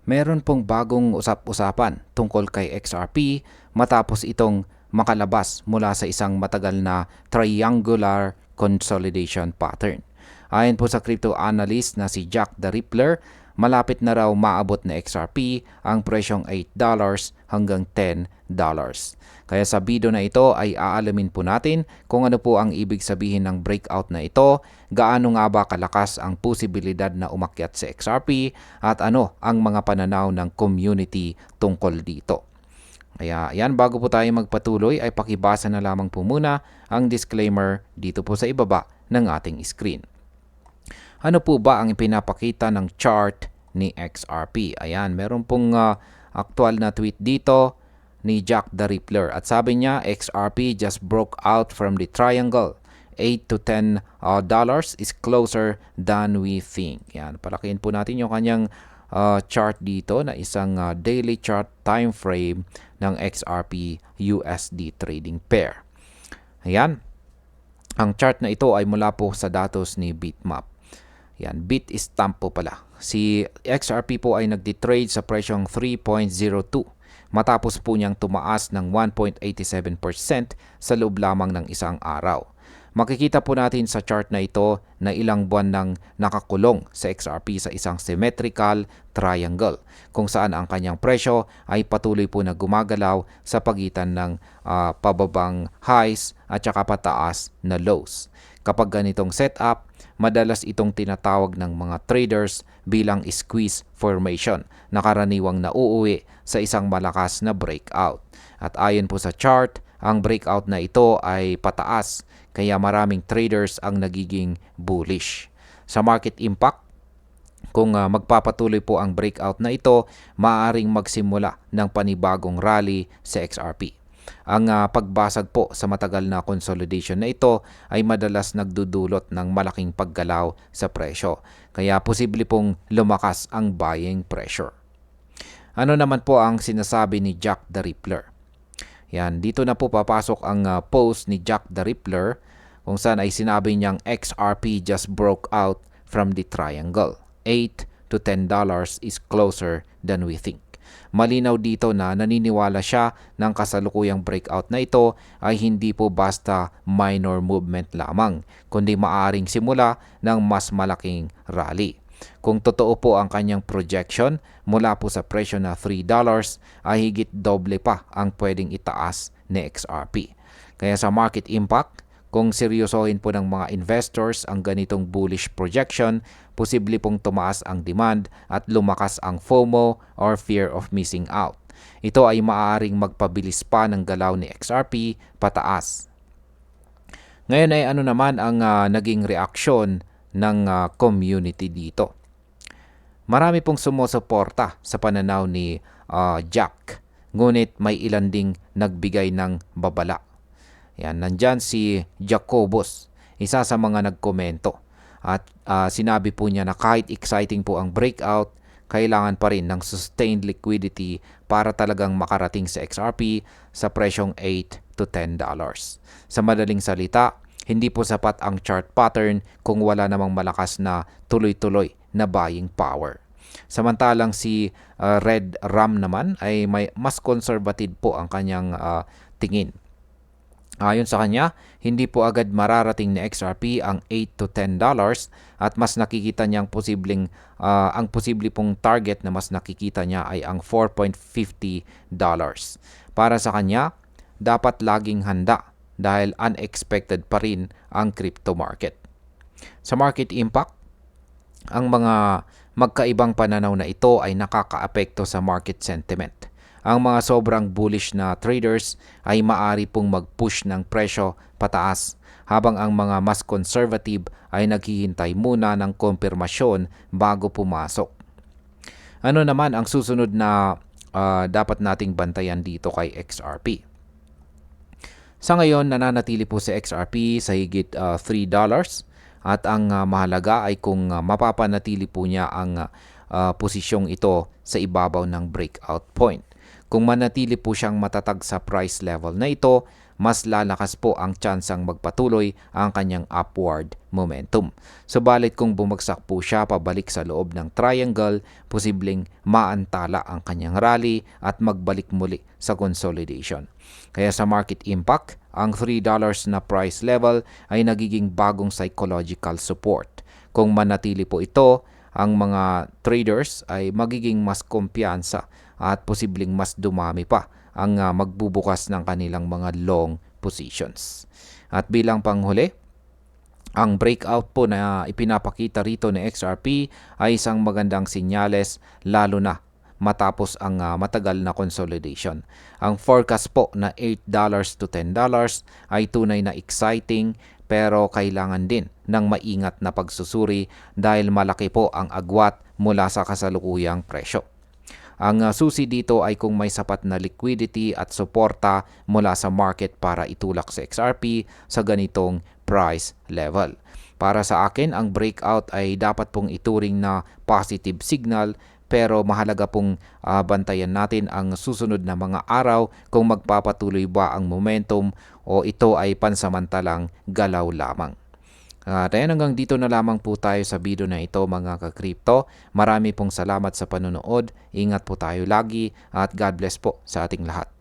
Meron pong bagong usap-usapan tungkol kay XRP matapos itong makalabas mula sa isang matagal na triangular consolidation pattern. Ayon po sa crypto analyst na si Jack the Rippler, malapit na raw maabot na XRP ang presyong $8 hanggang $10. Kaya sa video na ito ay aalamin po natin kung ano po ang ibig sabihin ng breakout na ito, gaano nga ba kalakas ang posibilidad na umakyat sa XRP at ano ang mga pananaw ng community tungkol dito. Kaya yan, bago po tayo magpatuloy ay pakibasa na lamang po muna ang disclaimer dito po sa ibaba ng ating screen. Ano po ba ang ipinapakita ng chart ni XRP? Ayan, meron pong aktual na tweet dito ni Jack the Rippler. At sabi niya, XRP just broke out from the triangle. $8 to $10 is closer than we think. Yan, palakihin po natin yung kanyang chart dito na isang daily chart time frame ng XRP USD trading pair. Ayan, ang chart na ito ay mula po sa datos ni Bitmap. Yan, Bitstamp po pala. Si XRP po ay nagdi-trade sa presyong 3.02 matapos po niyang tumaas ng 1.87% sa loob lamang ng isang araw. Makikita po natin sa chart na ito na ilang buwan nang nakakulong sa XRP sa isang symmetrical triangle kung saan ang kanyang presyo ay patuloy po na gumagalaw sa pagitan ng pababang highs at saka pataas na lows. Kapag ganitong setup, madalas itong tinatawag ng mga traders bilang squeeze formation na karaniwang nauuwi sa isang malakas na breakout. At ayon po sa chart, ang breakout na ito ay pataas kaya maraming traders ang nagiging bullish. Sa market impact, kung magpapatuloy po ang breakout na ito, maaaring magsimula ng panibagong rally sa XRP. Ang pagbasag po sa matagal na consolidation na ito ay madalas nagdudulot ng malaking paggalaw sa presyo. Kaya posible pong lumakas ang buying pressure. Ano naman po ang sinasabi ni Jack the Rippler? Yan, dito na po papasok ang post ni Jack the Rippler kung saan ay sinabi niyang XRP just broke out from the triangle. $8 to $10 is closer than we think. Malinaw dito na naniniwala siya ng kasalukuyang breakout na ito ay hindi po basta minor movement lamang, kundi maaaring simula ng mas malaking rally. Kung totoo po ang kanyang projection mula po sa presyo na $3 ay higit doble pa ang pwedeng itaas ni XRP. Kaya sa market impact, kung seryosohin po ng mga investors ang ganitong bullish projection, posible pong tumaas ang demand at lumakas ang FOMO or fear of missing out. Ito ay maaaring magpabilis pa ng galaw ni XRP pataas. Ngayon ay ano naman ang naging reaksyon ng community dito? Marami pong sumusuporta sa pananaw ni Jack, ngunit may ilan ding nagbigay ng babala. Yan, nandyan si Jacobus, isa sa mga nagkomento. At sinabi po niya na kahit exciting po ang breakout, kailangan pa rin ng sustained liquidity para talagang makarating sa XRP sa presyong $8 to $10. Sa madaling salita, hindi po sapat ang chart pattern kung wala namang malakas na tuloy-tuloy na buying power. Samantalang si Red Ram naman ay mas conservative po ang kanyang tingin. Ayon sa kanya, hindi po agad mararating ni XRP ang $8 to $10 at mas nakikita niyang ang posible pong target na mas nakikita niya ay ang $4.50. Para sa kanya, dapat laging handa dahil unexpected pa rin ang crypto market. Sa market impact, ang mga magkaibang pananaw na ito ay nakakaapekto sa market sentiment. Ang mga sobrang bullish na traders ay maari pong mag-push ng presyo pataas, habang ang mga mas conservative ay naghihintay muna ng kumpirmasyon bago pumasok. Ano naman ang susunod na dapat nating bantayan dito kay XRP? Sa ngayon, nananatili po si XRP sa higit $3 at ang mahalaga ay kung mapapanatili po niya ang posisyong ito sa ibabaw ng breakout point. Kung manatili po siyang matatag sa price level na ito, mas lalakas po ang tsansang magpatuloy ang kanyang upward momentum. Subalit kung bumagsak po siya pabalik sa loob ng triangle, posibleng maantala ang kanyang rally at magbalik muli sa consolidation. Kaya sa market impact, ang $3 na price level ay nagiging bagong psychological support. Kung manatili po ito, ang mga traders ay magiging mas kumpiyansa at posibleng mas dumami pa ang magbubukas ng kanilang mga long positions. At bilang panghuli, ang breakout po na ipinapakita rito ni XRP ay isang magandang sinyales lalo na matapos ang matagal na consolidation. Ang forecast po na $8 to $10 ay tunay na exciting pero kailangan din ng maingat na pagsusuri dahil malaki po ang agwat mula sa kasalukuyang presyo. Ang susi dito ay kung may sapat na liquidity at suporta mula sa market para itulak sa XRP sa ganitong price level. Para sa akin, ang breakout ay dapat pong ituring na positive signal pero mahalaga pong bantayan natin ang susunod na mga araw kung magpapatuloy ba ang momentum o ito ay pansamantalang galaw lamang. Ayan, hanggang dito na lamang po tayo sa video na ito mga ka-crypto. Marami pong salamat sa panonood. Ingat po tayo lagi at God bless po sa ating lahat.